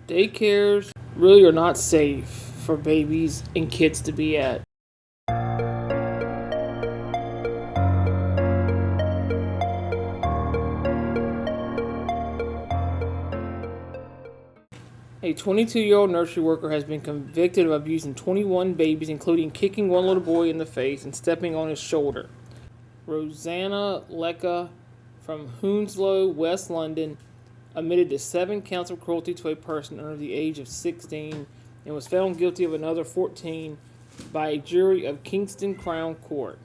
Daycares really are not safe for babies and kids to be at. A 22-year-old nursery worker has been convicted of abusing 21 babies, including kicking one little boy in the face and stepping on his shoulder. Rosanna Lecca from Hounslow, West London, admitted to 7 counts of cruelty to a person under the age of 16 and was found guilty of another 14 by a jury of Kingston Crown Court.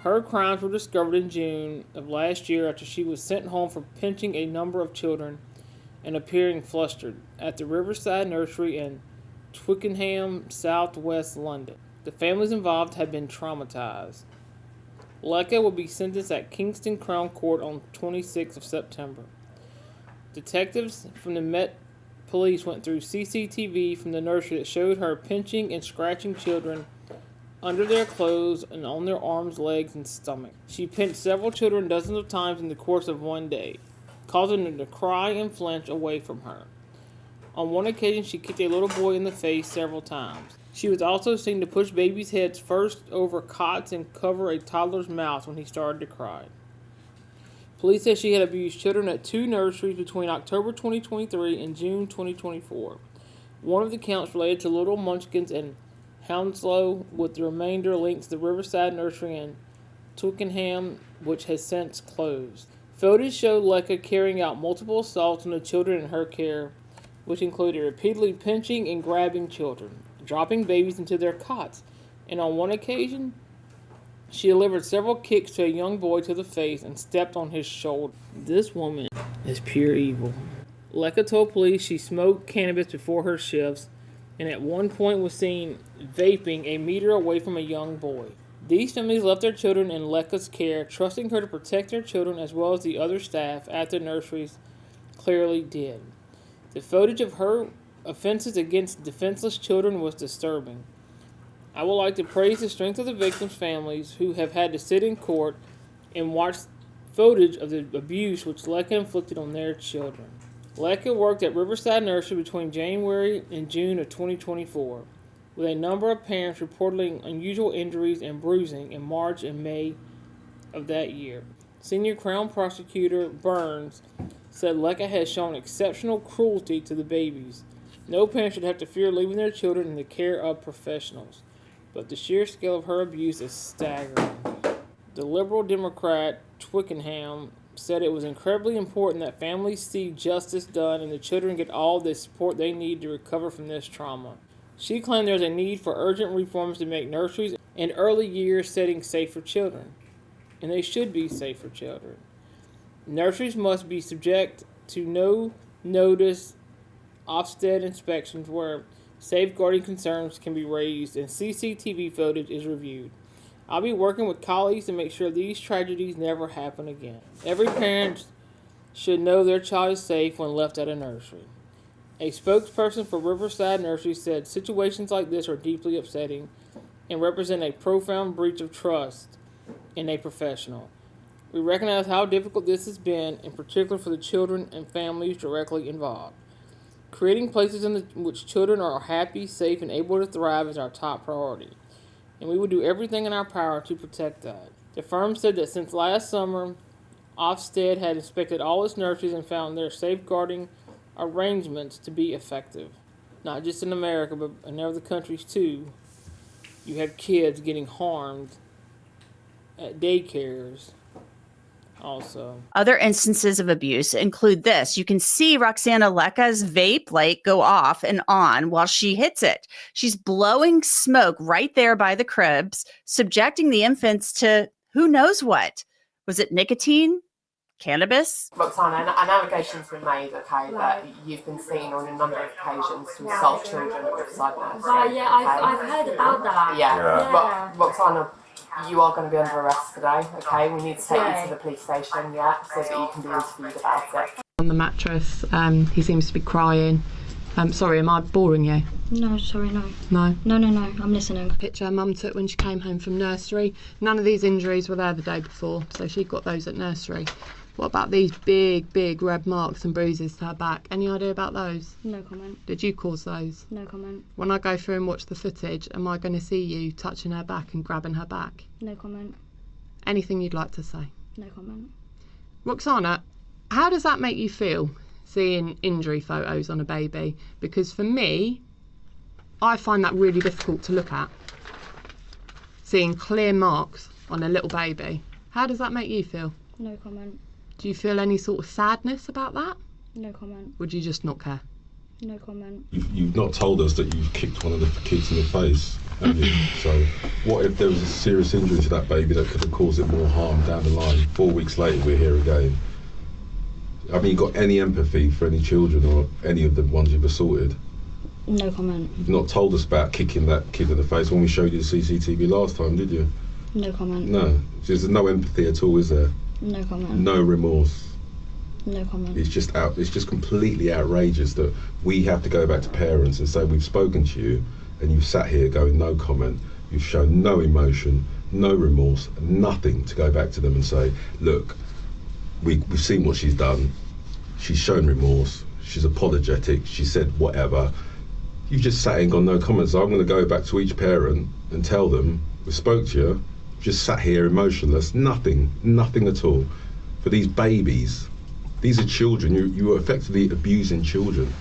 Her crimes were discovered in June of last year after she was sent home for pinching a number of children and appearing flustered at the Riverside Nursery in Twickenham, southwest London. The families involved had been traumatized. Lecca will be sentenced at Kingston Crown Court on 26th of September. Detectives from the Met Police went through CCTV from the nursery that showed her pinching and scratching children under their clothes and on their arms, legs, and stomach. She pinched several children dozens of times in the course of one day, causing them to cry and flinch away from her. On one occasion, she kicked a little boy in the face several times. She was also seen to push babies' heads first over cots and cover a toddler's mouth when he started to cry. Police said she had abused children at 2 nurseries between October 2023 and June 2024. One of the counts related to Little Munchkins in Hounslow, with the remainder linked to the Riverside Nursery in Twickenham, which has since closed. Photos showed Lecca carrying out multiple assaults on the children in her care, which included repeatedly pinching and grabbing children, dropping babies into their cots, and on one occasion, she delivered several kicks to a young boy to the face and stepped on his shoulder. This woman is pure evil. Lecca told police she smoked cannabis before her shifts and at one point was seen vaping a meter away from a young boy. These families left their children in Lecca's care, trusting her to protect their children as well as the other staff at the nurseries clearly did. The footage of her offenses against defenseless children was disturbing. I would like to praise the strength of the victims' families who have had to sit in court and watch footage of the abuse which Lecca inflicted on their children. Lecca worked at Riverside Nursery between January and June of 2024, with a number of parents reporting unusual injuries and bruising in March and May of that year. Senior Crown Prosecutor Burns said Lecca has shown exceptional cruelty to the babies. No parent should have to fear leaving their children in the care of professionals, but the sheer scale of her abuse is staggering. The Liberal Democrat Twickenham said it was incredibly important that families see justice done and the children get all the support they need to recover from this trauma. She claimed there's a need for urgent reforms to make nurseries and early years settings safe for children, and they should be safe for children. Nurseries must be subject to no-notice Ofsted inspections where safeguarding concerns can be raised and CCTV footage is reviewed. I'll be working with colleagues to make sure these tragedies never happen again. Every parent should know their child is safe when left at a nursery. A spokesperson for Riverside Nursery said situations like this are deeply upsetting and represent a profound breach of trust in a professional. We recognize how difficult this has been, in particular for the children and families directly involved. Creating places in which children are happy, safe, and able to thrive is our top priority, and we will do everything in our power to protect that. The firm said that since last summer, Ofsted had inspected all its nurseries and found their safeguarding arrangements to be effective. Not just in America, but in other countries too. You have kids getting harmed at daycares also. Other instances of abuse include this. You can see Roxana Lecca's vape light go off and on while she hits it. She's blowing smoke right there by the cribs, subjecting the infants to who knows what. Was it nicotine? Cannabis? Roxana, an allegation's been made, okay, that you've been seen on a number of occasions to assault children at Riverside Nursery. Right, yeah, I've heard about that. Yeah. Roxana, you are going to be under arrest today, okay? We need to take you to the police station, so that you can be interviewed about it. On the mattress, he seems to be crying. Sorry, am I boring you? No, sorry, no. No? No, I'm listening. Picture Mum took when she came home from nursery. None of these injuries were there the day before, so she got those at nursery. What about these big red marks and bruises to her back? Any idea about those? No comment. Did you cause those? No comment. When I go through and watch the footage, am I going to see you touching her back and grabbing her back? No comment. Anything you'd like to say? No comment. Roxana, how does that make you feel, seeing injury photos on a baby? Because for me, I find that really difficult to look at. Seeing clear marks on a little baby. How does that make you feel? No comment. Do you feel any sort of sadness about that? No comment. Would you just not care? No comment. You've not told us that you've kicked one of the kids in the face, have you? So what if there was a serious injury to that baby that could have caused it more harm down the line? 4 weeks later, we're here again. Have you got any empathy for any children or any of the ones you've assaulted? No comment. You've not told us about kicking that kid in the face when we showed you the CCTV last time, did you? No comment. No. There's no empathy at all, is there? No comment. No remorse. No comment. It's just completely outrageous that we have to go back to parents and say we've spoken to you and you've sat here going no comment. You've shown no emotion, no remorse, nothing to go back to them and say, look, we've seen what she's done. She's shown remorse. She's apologetic. She said whatever. You've just sat and gone no comments. So I'm going to go back to each parent and tell them, we spoke to you, just sat here emotionless, nothing at all. For these babies, these are children. You are effectively abusing children,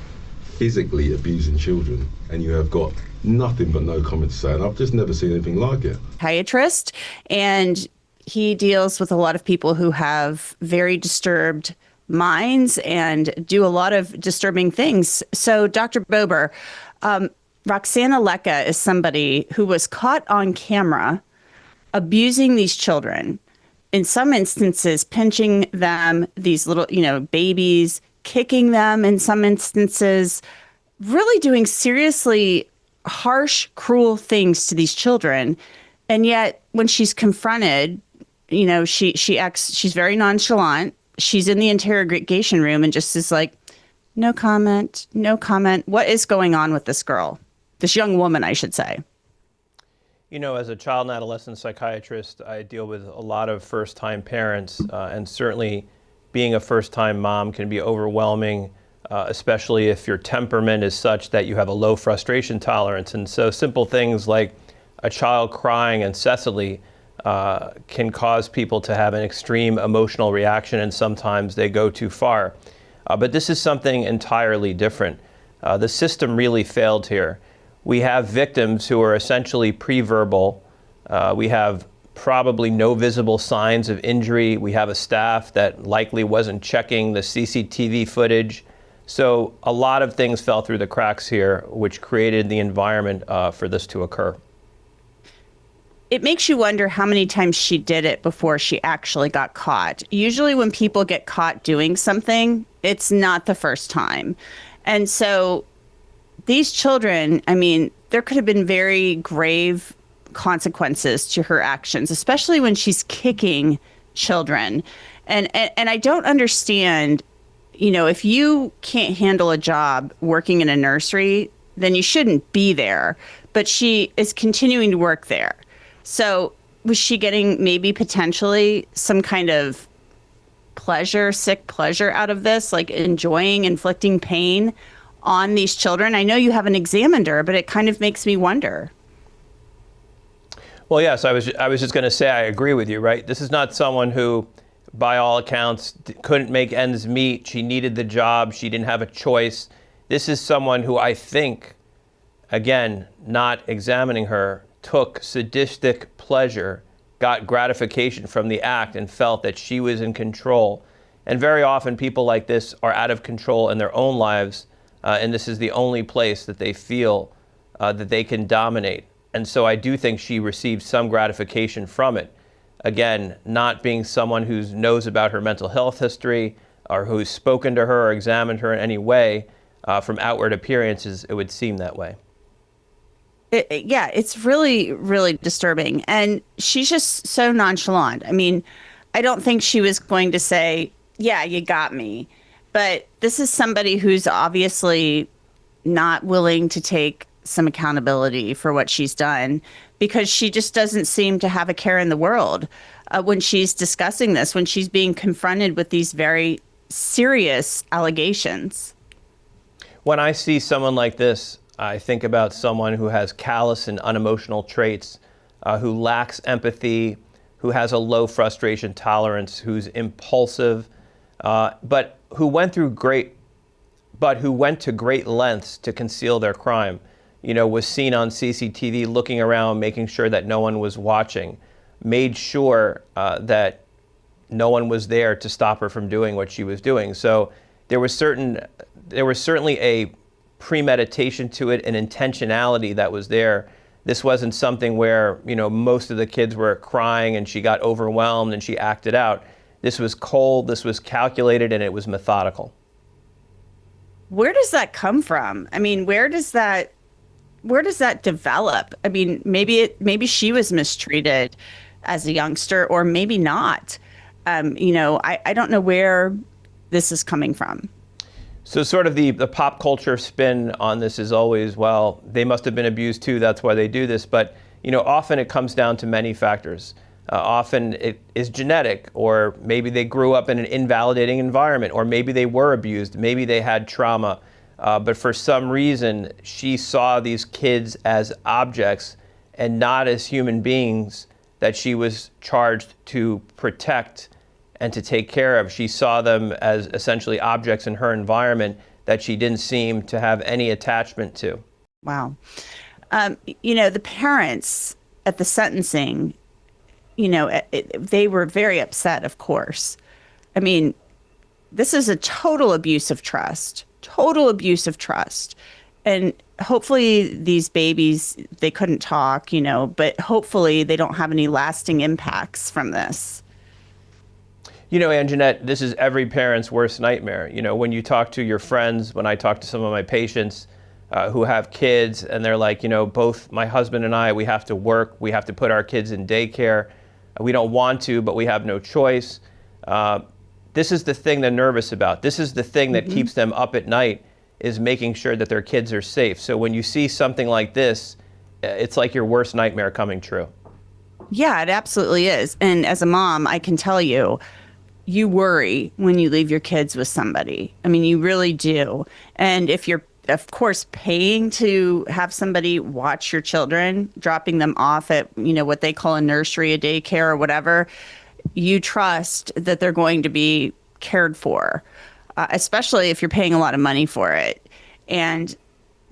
physically abusing children, and you have got nothing but no comment to say. And I've just never seen anything like it. Psychiatrist, and he deals with a lot of people who have very disturbed minds and do a lot of disturbing things. So, Dr. Bober, Roxana Leka is somebody who was caught on camera abusing these children, in some instances pinching them, these little, babies, kicking them in some instances, really doing seriously harsh, cruel things to these children. And yet when she's confronted, she's very nonchalant. She's in the interrogation room and just is like, no comment, no comment. What is going on with this girl? This young woman, I should say. As a child and adolescent psychiatrist, I deal with a lot of first-time parents, and certainly being a first-time mom can be overwhelming, especially if your temperament is such that you have a low frustration tolerance. And so simple things like a child crying incessantly can cause people to have an extreme emotional reaction, and sometimes they go too far. But this is something entirely different. The system really failed here. We have victims who are essentially pre-verbal. We have probably no visible signs of injury. We have a staff that likely wasn't checking the CCTV footage. So a lot of things fell through the cracks here, which created the environment for this to occur. It makes you wonder how many times she did it before she actually got caught. Usually when people get caught doing something, it's not the first time. And so these children, there could have been very grave consequences to her actions, especially when she's kicking children. And I don't understand, if you can't handle a job working in a nursery, then you shouldn't be there. But she is continuing to work there. So was she getting maybe potentially some kind of sick pleasure out of this, like enjoying inflicting pain on these children? I know you haven't examined her, but it kind of makes me wonder. Well, yes, I was just going to say I agree with you, right? This is not someone who, by all accounts, couldn't make ends meet. She needed the job. She didn't have a choice. This is someone who I think, again, not examining her, took sadistic pleasure, got gratification from the act, and felt that she was in control. And very often people like this are out of control in their own lives, and this is the only place that they feel that they can dominate. And so I do think she received some gratification from it. Again, not being someone who knows about her mental health history or who's spoken to her or examined her in any way, from outward appearances, it would seem that way. It's really, really disturbing. And she's just so nonchalant. I don't think she was going to say, yeah, you got me. But this is somebody who's obviously not willing to take some accountability for what she's done, because she just doesn't seem to have a care in the world. when she's discussing this, when she's being confronted with these very serious allegations. When I see someone like this, I think about someone who has callous and unemotional traits, who lacks empathy, who has a low frustration tolerance, who's impulsive, but who went to great lengths to conceal their crime. Was seen on CCTV looking around, making sure that no one was watching, made sure that no one was there to stop her from doing what she was doing. So there was certainly a premeditation to it, an intentionality that was there. This wasn't something where, most of the kids were crying and she got overwhelmed and she acted out. This was cold, this was calculated, and it was methodical. Where does that come from? I mean, where does that develop? I mean, maybe she was mistreated as a youngster, or maybe not. I don't know where this is coming from. So sort of the pop culture spin on this is always, well, they must have been abused too, that's why they do this. But, often it comes down to many factors. Often it is genetic, or maybe they grew up in an invalidating environment, or maybe they were abused, maybe they had trauma. But for some reason, she saw these kids as objects and not as human beings that she was charged to protect and to take care of. She saw them as essentially objects in her environment that she didn't seem to have any attachment to. Wow. The parents at the sentencing, they were very upset, of course. I mean, this is a total abuse of trust. And hopefully these babies, they couldn't talk, but hopefully they don't have any lasting impacts from this. Anjanette, this is every parent's worst nightmare. When you talk to your friends, when I talk to some of my patients who have kids, and they're like, both my husband and I, we have to work, we have to put our kids in daycare. We don't want to, but we have no choice. This is the thing they're nervous about. This is the thing that keeps them up at night, is making sure that their kids are safe. So when you see something like this, it's like your worst nightmare coming true. Yeah, it absolutely is. And as a mom, I can tell you, you worry when you leave your kids with somebody. I mean, you really do. And if you're, of course, paying to have somebody watch your children, dropping them off at, what they call a nursery, a daycare, or whatever, you trust that they're going to be cared for, especially if you're paying a lot of money for it. And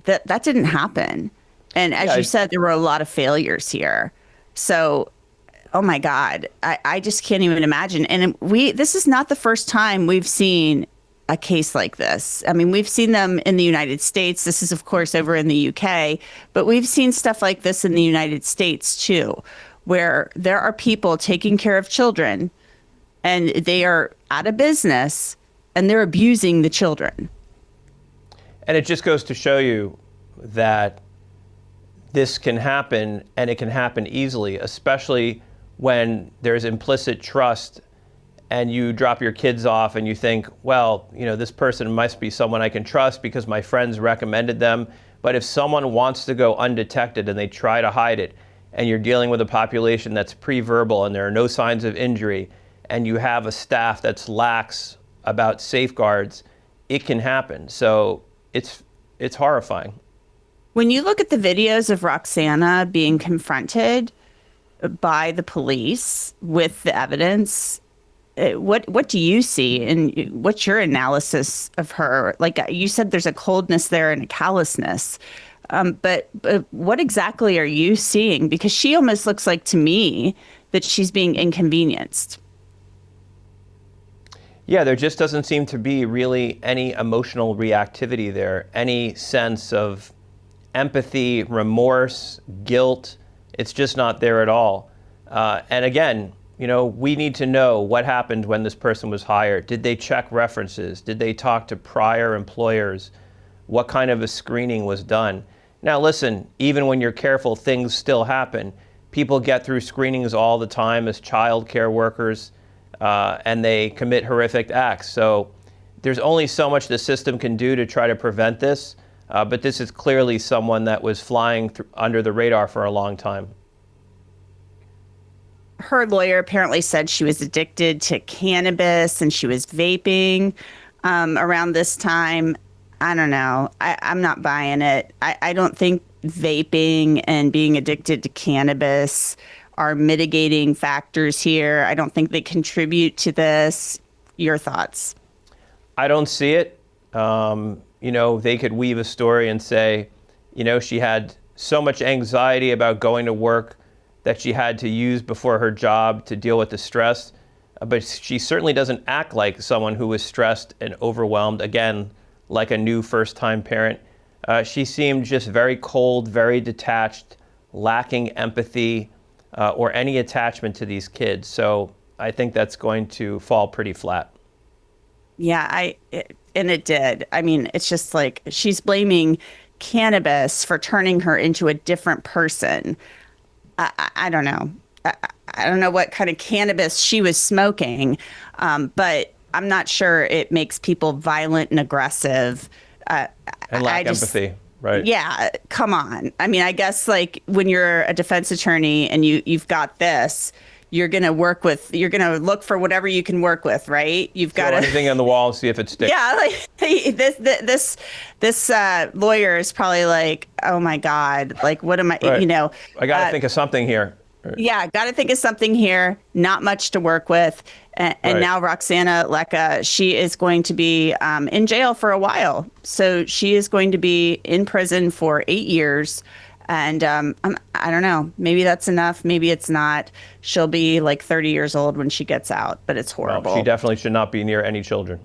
that didn't happen. And as you said, there were a lot of failures here. So, oh my God, I just can't even imagine. And this is not the first time we've seen a case like this. I mean, we've seen them in the United States. This is, of course, over in the UK, but we've seen stuff like this in the United States too, where there are people taking care of children and they are out of business and they're abusing the children. And it just goes to show you that this can happen, and it can happen easily, especially when there's implicit trust and you drop your kids off and you think, well, this person must be someone I can trust because my friends recommended them. But if someone wants to go undetected and they try to hide it, and you're dealing with a population that's pre-verbal and there are no signs of injury, and you have a staff that's lax about safeguards, it can happen. So it's horrifying. When you look at the videos of Roxana being confronted by the police with the evidence, what do you see, and what's your analysis of her? Like you said, there's a coldness there and a callousness. But what exactly are you seeing? Because she almost looks like, to me, that she's being inconvenienced. Yeah, there just doesn't seem to be really any emotional reactivity there, any sense of empathy, remorse, guilt. It's just not there at all. And again, we need to know what happened when this person was hired. Did they check references? Did they talk to prior employers? What kind of a screening was done? Now listen, even when you're careful, things still happen. People get through screenings all the time as child care workers, and they commit horrific acts. So there's only so much the system can do to try to prevent this, but this is clearly someone that was flying under the radar for a long time. her lawyer apparently said she was addicted to cannabis and she was vaping around this time. I don't know. I'm not buying it. I don't think vaping and being addicted to cannabis are mitigating factors here. I don't think they contribute to this. Your thoughts? I don't see it. They could weave a story and say, she had so much anxiety about going to work that she had to use before her job to deal with the stress. But she certainly doesn't act like someone who was stressed and overwhelmed, again, like a new first-time parent. She seemed just very cold, very detached, lacking empathy or any attachment to these kids. So I think that's going to fall pretty flat. Yeah, and it did. I mean, it's just like she's blaming cannabis for turning her into a different person. I don't know. I don't know what kind of cannabis she was smoking, but I'm not sure it makes people violent and aggressive. And lack empathy, right? Yeah, come on. I mean, I guess like when you're a defense attorney and you've got this, you're going to look for whatever you can work with, right? You've got anything on the wall and see if it sticks. Yeah, like this lawyer is probably like, oh my God, like what am I, right. I got to think of something here. Yeah, got to think of something here. Not much to work with. And right. Now Roxana Lecca, she is going to be in jail for a while. So she is going to be in prison for 8 years. And I don't know, maybe that's enough. Maybe it's not. She'll be like 30 years old when she gets out, but it's horrible. Well, she definitely should not be near any children.